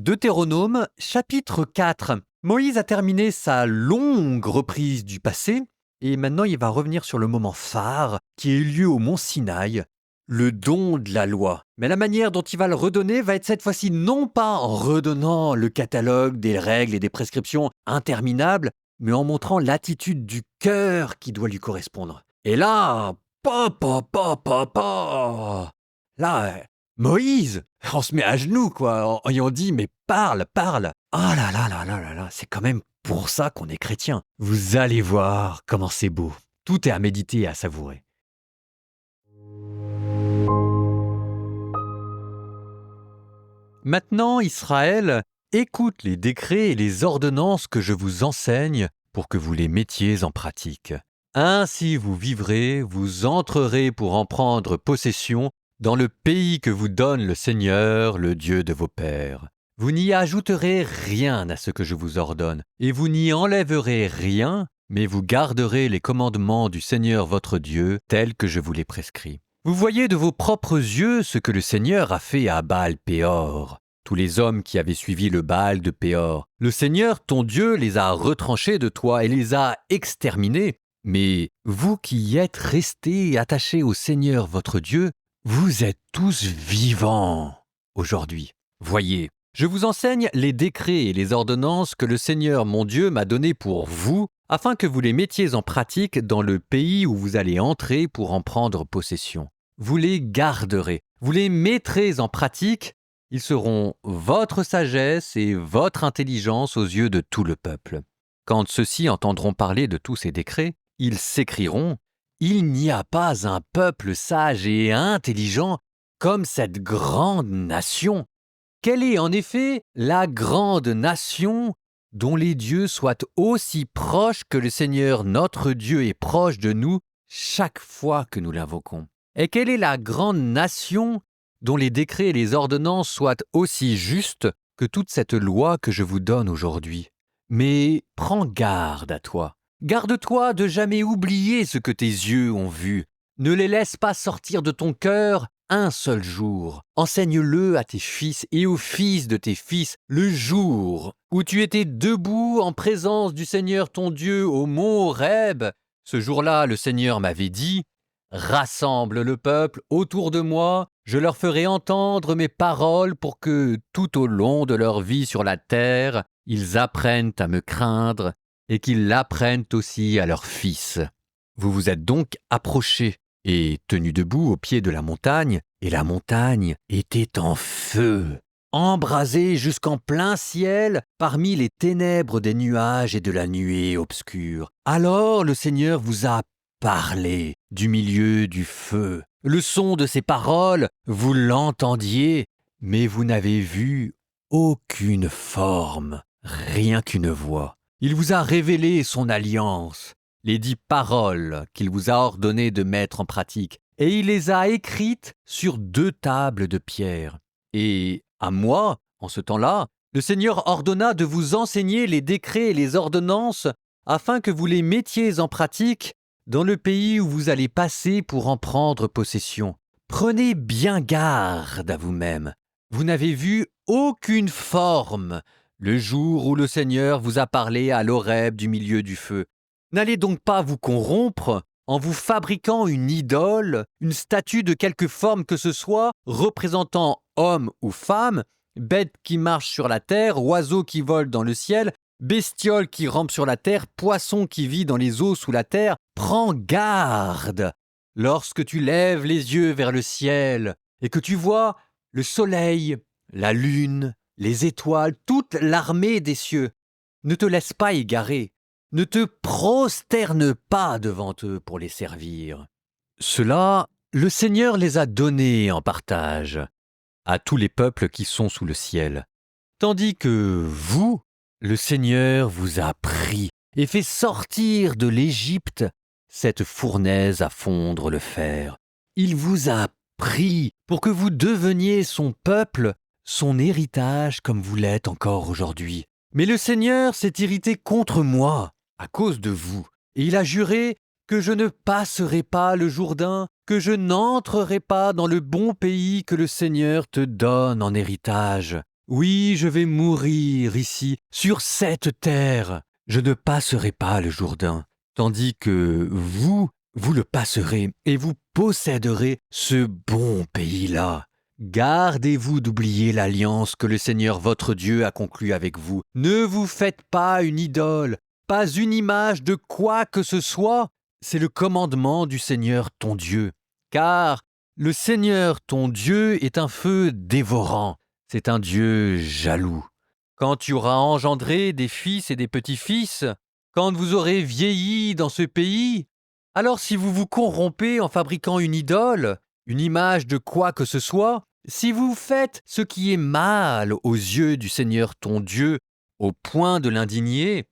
Deutéronome, chapitre 4. Moïse a terminé sa longue reprise du passé, et maintenant il va revenir sur le moment phare qui a eu lieu au mont Sinaï, le don de la loi. Mais la manière dont il va le redonner va être cette fois-ci non pas en redonnant le catalogue des règles et des prescriptions interminables, mais en montrant l'attitude du cœur qui doit lui correspondre. Et là, là, Moïse, on se met à genoux, quoi, et on dit, mais parle, parle. Ah là là là là là là, c'est quand même pour ça qu'on est chrétien. Vous allez voir comment c'est beau. Tout est à méditer et à savourer. Maintenant, Israël, écoute les décrets et les ordonnances que je vous enseigne pour que vous les mettiez en pratique. Ainsi vous vivrez, vous entrerez pour en prendre possession dans le pays que vous donne le Seigneur, le Dieu de vos pères. Vous n'y ajouterez rien à ce que je vous ordonne, et vous n'y enlèverez rien, mais vous garderez les commandements du Seigneur votre Dieu tels que je vous les prescris. Vous voyez de vos propres yeux ce que le Seigneur a fait à Baal-Péor. Tous les hommes qui avaient suivi le Baal de Péor, le Seigneur, ton Dieu, les a retranchés de toi et les a exterminés. Mais vous qui y êtes restés attachés au Seigneur votre Dieu, vous êtes tous vivants aujourd'hui. Voyez, je vous enseigne les décrets et les ordonnances que le Seigneur mon Dieu m'a donnés pour vous, afin que vous les mettiez en pratique dans le pays où vous allez entrer pour en prendre possession. Vous les garderez, vous les mettrez en pratique, ils seront votre sagesse et votre intelligence aux yeux de tout le peuple. Quand ceux-ci entendront parler de tous ces décrets, ils s'écrieront « Il n'y a pas un peuple sage et intelligent comme cette grande nation. Quelle est en effet la grande nation dont les dieux soient aussi proches que le Seigneur notre Dieu est proche de nous chaque fois que nous l'invoquons? Et quelle est la grande nation dont les décrets et les ordonnances soient aussi justes que toute cette loi que je vous donne aujourd'hui? Mais prends garde à toi. Garde-toi de jamais oublier ce que tes yeux ont vu. Ne les laisse pas sortir de ton cœur un seul jour. Enseigne-le à tes fils et aux fils de tes fils le jour où tu étais debout en présence du Seigneur ton Dieu au mont Horeb. Ce jour-là, le Seigneur m'avait dit « Rassemble le peuple autour de moi, je leur ferai entendre mes paroles pour que, tout au long de leur vie sur la terre, ils apprennent à me craindre et qu'ils l'apprennent aussi à leurs fils. Vous vous êtes donc approchés et tenus debout au pied de la montagne, et la montagne était en feu, embrasée jusqu'en plein ciel parmi les ténèbres des nuages et de la nuée obscure. Alors le Seigneur vous a parlé du milieu du feu. Le son de ses paroles, vous l'entendiez, mais vous n'avez vu aucune forme, rien qu'une voix. Il vous a révélé son alliance, les 10 paroles qu'il vous a ordonné de mettre en pratique, et il les a écrites sur 2 tables de pierre. Et à moi, en ce temps-là, le Seigneur ordonna de vous enseigner les décrets et les ordonnances afin que vous les mettiez en pratique dans le pays où vous allez passer pour en prendre possession. Prenez bien garde à vous-même. Vous n'avez vu aucune forme le jour où le Seigneur vous a parlé à l'Horeb du milieu du feu. N'allez donc pas vous corrompre en vous fabriquant une idole, une statue de quelque forme que ce soit, représentant homme ou femme, bête qui marche sur la terre, oiseau qui vole dans le ciel, bestiole qui rampe sur la terre, poisson qui vit dans les eaux sous la terre. Prends garde lorsque tu lèves les yeux vers le ciel et que tu vois le soleil, la lune, les étoiles, toute l'armée des cieux. Ne te laisse pas égarer. Ne te prosterne pas devant eux pour les servir. Cela, le Seigneur les a donnés en partage à tous les peuples qui sont sous le ciel. Tandis que vous, le Seigneur vous a pris et fait sortir de l'Égypte cette fournaise à fondre le fer. Il vous a pris pour que vous deveniez son peuple, son héritage comme vous l'êtes encore aujourd'hui. Mais le Seigneur s'est irrité contre moi à cause de vous, et il a juré que je ne passerai pas le Jourdain, que je n'entrerai pas dans le bon pays que le Seigneur te donne en héritage. Oui, je vais mourir ici, sur cette terre. Je ne passerai pas le Jourdain, tandis que vous le passerez et vous posséderez ce bon pays-là. Gardez-vous d'oublier l'alliance que le Seigneur votre Dieu a conclue avec vous. Ne vous faites pas une idole, pas une image de quoi que ce soit. C'est le commandement du Seigneur ton Dieu. Car le Seigneur ton Dieu est un feu dévorant. C'est un Dieu jaloux. Quand tu auras engendré des fils et des petits-fils, quand vous aurez vieilli dans ce pays, alors si vous vous corrompez en fabriquant une idole, une image de quoi que ce soit, si vous faites ce qui est mal aux yeux du Seigneur ton Dieu, au point de l'indigner,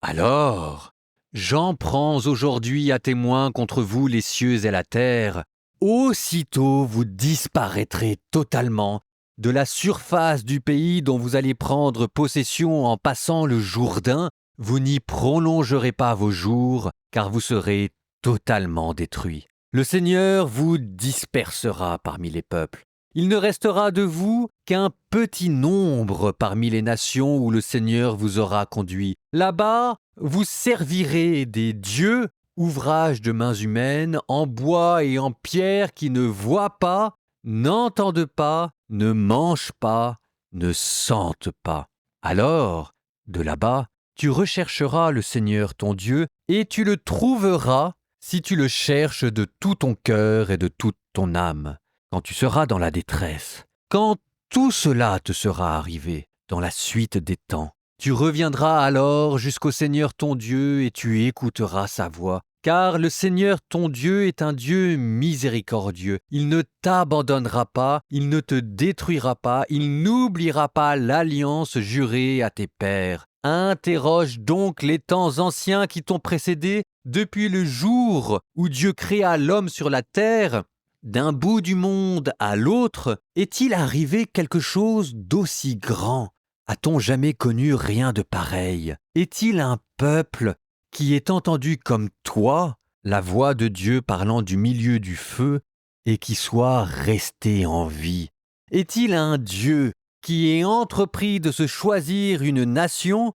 alors j'en prends aujourd'hui à témoin contre vous les cieux et la terre. Aussitôt vous disparaîtrez totalement de la surface du pays dont vous allez prendre possession en passant le Jourdain, vous n'y prolongerez pas vos jours, car vous serez totalement détruits. Le Seigneur vous dispersera parmi les peuples. Il ne restera de vous qu'un petit nombre parmi les nations où le Seigneur vous aura conduit. Là-bas, vous servirez des dieux, ouvrages de mains humaines, en bois et en pierre qui ne voient pas, n'entendent pas, ne mangent pas, ne sentent pas. Alors, de là-bas, tu rechercheras le Seigneur ton Dieu et tu le trouveras si tu le cherches de tout ton cœur et de toute ton âme. Quand tu seras dans la détresse, quand tout cela te sera arrivé dans la suite des temps, tu reviendras alors jusqu'au Seigneur ton Dieu et tu écouteras sa voix. Car le Seigneur ton Dieu est un Dieu miséricordieux. Il ne t'abandonnera pas, il ne te détruira pas, il n'oubliera pas l'alliance jurée à tes pères. Interroge donc les temps anciens qui t'ont précédé depuis le jour où Dieu créa l'homme sur la terre. D'un bout du monde à l'autre, est-il arrivé quelque chose d'aussi grand? A-t-on jamais connu rien de pareil? Est-il un peuple qui ait entendu comme toi la voix de Dieu parlant du milieu du feu et qui soit resté en vie? Est-il un Dieu qui ait entrepris de se choisir une nation,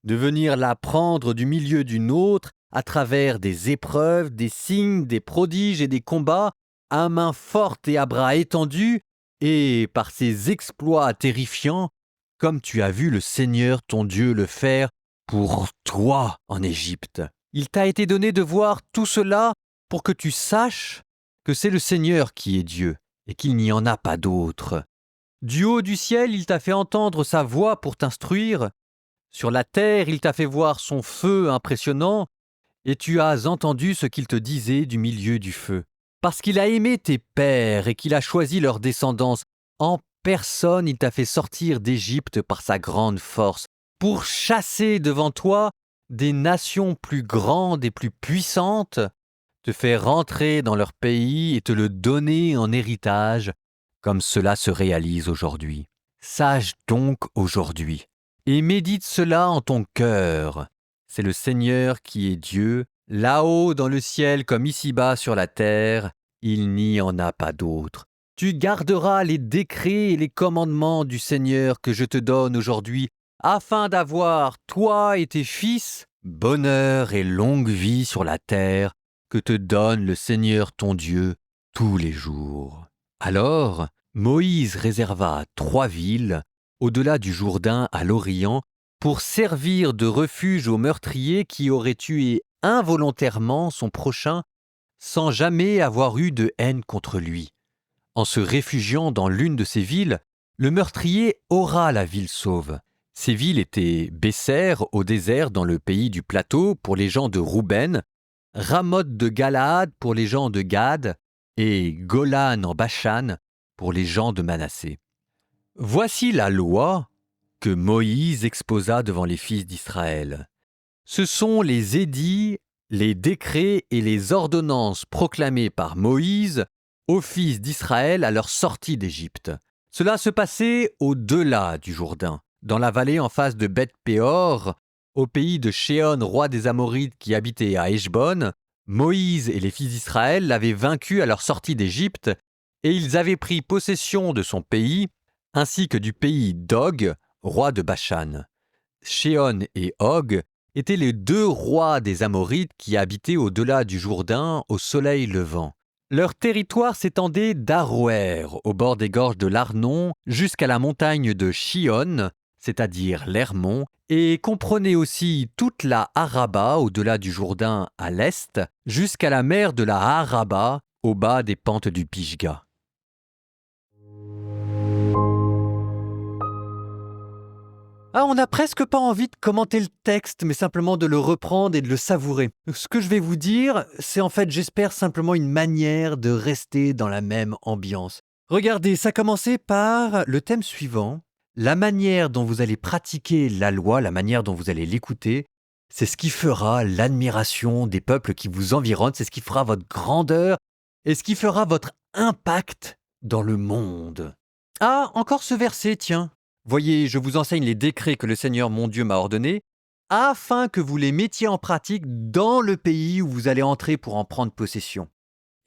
de venir la prendre du milieu d'une autre à travers des épreuves, des signes, des prodiges et des combats, à main forte et à bras étendus, et par ses exploits terrifiants, comme tu as vu le Seigneur ton Dieu le faire pour toi en Égypte? Il t'a été donné de voir tout cela pour que tu saches que c'est le Seigneur qui est Dieu et qu'il n'y en a pas d'autre. Du haut du ciel, il t'a fait entendre sa voix pour t'instruire. Sur la terre, il t'a fait voir son feu impressionnant, et tu as entendu ce qu'il te disait du milieu du feu. Parce qu'il a aimé tes pères et qu'il a choisi leur descendance, en personne il t'a fait sortir d'Égypte par sa grande force, pour chasser devant toi des nations plus grandes et plus puissantes, te faire rentrer dans leur pays et te le donner en héritage, comme cela se réalise aujourd'hui. Sache donc aujourd'hui, et médite cela en ton cœur. C'est le Seigneur qui est Dieu, là-haut dans le ciel comme ici-bas sur la terre, il n'y en a pas d'autre. Tu garderas les décrets et les commandements du Seigneur que je te donne aujourd'hui, afin d'avoir, toi et tes fils, bonheur et longue vie sur la terre que te donne le Seigneur ton Dieu tous les jours. Alors, Moïse réserva 3 villes, au-delà du Jourdain à l'Orient, pour servir de refuge aux meurtriers qui auraient tué involontairement son prochain sans jamais avoir eu de haine contre lui. En se réfugiant dans l'une de ces villes, le meurtrier aura la ville sauve. Ces villes étaient Besser au désert dans le pays du plateau pour les gens de Rouben, Ramoth de Galaad pour les gens de Gad et Golan en Bashan pour les gens de Manassé. Voici la loi que Moïse exposa devant les fils d'Israël. Ce sont les édits, les décrets et les ordonnances proclamés par Moïse aux fils d'Israël à leur sortie d'Égypte. Cela se passait au-delà du Jourdain, dans la vallée en face de Beth-Péor, au pays de Shéon, roi des Amorites qui habitait à Heshbon. Moïse et les fils d'Israël l'avaient vaincu à leur sortie d'Égypte, et ils avaient pris possession de son pays, ainsi que du pays d'Og, roi de Bashan. Shéon et Og étaient les deux rois des Amorites qui habitaient au-delà du Jourdain au soleil levant. Leur territoire s'étendait d'Aroër, au bord des gorges de l'Arnon, jusqu'à la montagne de Chion, c'est-à-dire l'Hermon, et comprenait aussi toute la Araba au-delà du Jourdain à l'est, jusqu'à la mer de la Araba au bas des pentes du Pisga. Ah, on n'a presque pas envie de commenter le texte, mais simplement de le reprendre et de le savourer. Ce que je vais vous dire, c'est en fait, j'espère, simplement une manière de rester dans la même ambiance. Regardez, ça commençait par le thème suivant. La manière dont vous allez pratiquer la loi, la manière dont vous allez l'écouter, c'est ce qui fera l'admiration des peuples qui vous environnent, c'est ce qui fera votre grandeur et ce qui fera votre impact dans le monde. Ah, encore ce verset, tiens. Voyez, je vous enseigne les décrets que le Seigneur mon Dieu m'a ordonnés, afin que vous les mettiez en pratique dans le pays où vous allez entrer pour en prendre possession.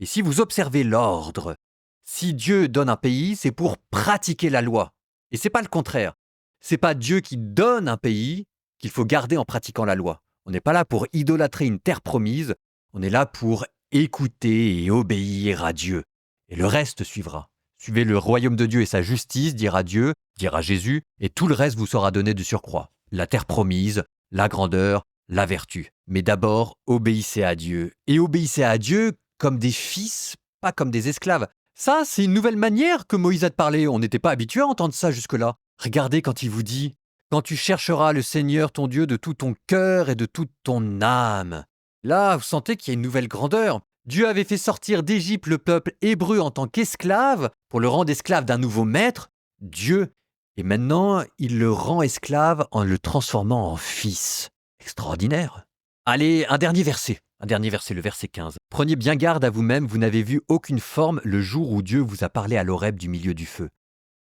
Et si vous observez l'ordre, si Dieu donne un pays, c'est pour pratiquer la loi. Et c'est pas le contraire. C'est pas Dieu qui donne un pays qu'il faut garder en pratiquant la loi. On n'est pas là pour idolâtrer une terre promise, on est là pour écouter et obéir à Dieu. Et le reste suivra. Suivez le royaume de Dieu et sa justice, dira Dieu, dira Jésus, et tout le reste vous sera donné de surcroît. La terre promise, la grandeur, la vertu. Mais d'abord, obéissez à Dieu. Et obéissez à Dieu comme des fils, pas comme des esclaves. Ça, c'est une nouvelle manière que Moïse a de parler. On n'était pas habitué à entendre ça jusque-là. Regardez quand il vous dit « Quand tu chercheras le Seigneur ton Dieu de tout ton cœur et de toute ton âme ». Là, vous sentez qu'il y a une nouvelle grandeur. Dieu avait fait sortir d'Égypte le peuple hébreu en tant qu'esclave pour le rendre esclave d'un nouveau maître, Dieu. Et maintenant, il le rend esclave en le transformant en fils. Extraordinaire. Allez, un dernier verset, le verset 15. Prenez bien garde à vous-même, vous n'avez vu aucune forme le jour où Dieu vous a parlé à l'Horeb du milieu du feu.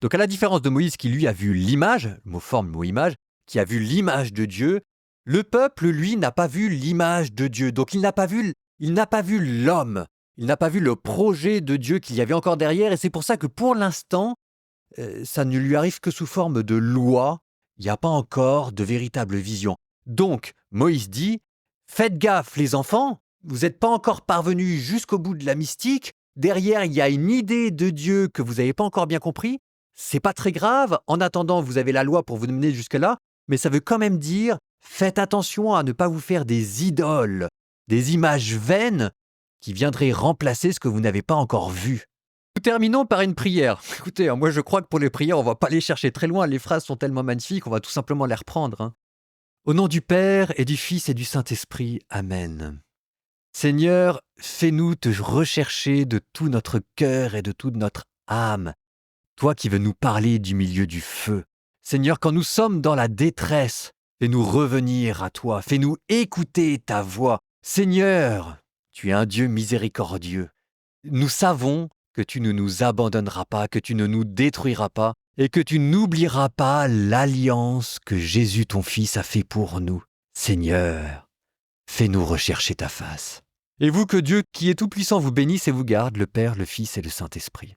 Donc à la différence de Moïse qui lui a vu l'image, le mot forme, le mot image, qui a vu l'image de Dieu, le peuple, lui, n'a pas vu l'image de Dieu. Donc il n'a pas vu l'homme, il n'a pas vu le projet de Dieu qu'il y avait encore derrière, et c'est pour ça que pour l'instant, ça ne lui arrive que sous forme de loi, il n'y a pas encore de véritable vision. Donc, Moïse dit, faites gaffe les enfants, vous n'êtes pas encore parvenus jusqu'au bout de la mystique, derrière il y a une idée de Dieu que vous n'avez pas encore bien compris, c'est pas très grave, en attendant vous avez la loi pour vous mener jusque-là, mais ça veut quand même dire, faites attention à ne pas vous faire des idoles, des images vaines qui viendraient remplacer ce que vous n'avez pas encore vu. Nous terminons par une prière. Écoutez, moi je crois que pour les prières, on ne va pas les chercher très loin, les phrases sont tellement magnifiques, on va tout simplement les reprendre. Au nom du Père et du Fils et du Saint-Esprit, Amen. Seigneur, fais-nous te rechercher de tout notre cœur et de toute notre âme, toi qui veux nous parler du milieu du feu. Seigneur, quand nous sommes dans la détresse, fais-nous revenir à toi, fais-nous écouter ta voix. Seigneur, tu es un Dieu miséricordieux. Nous savons que tu ne nous abandonneras pas, que tu ne nous détruiras pas et que tu n'oublieras pas l'alliance que Jésus ton Fils a fait pour nous. Seigneur, fais-nous rechercher ta face. Et vous, que Dieu qui est tout-puissant vous bénisse et vous garde, le Père, le Fils et le Saint-Esprit.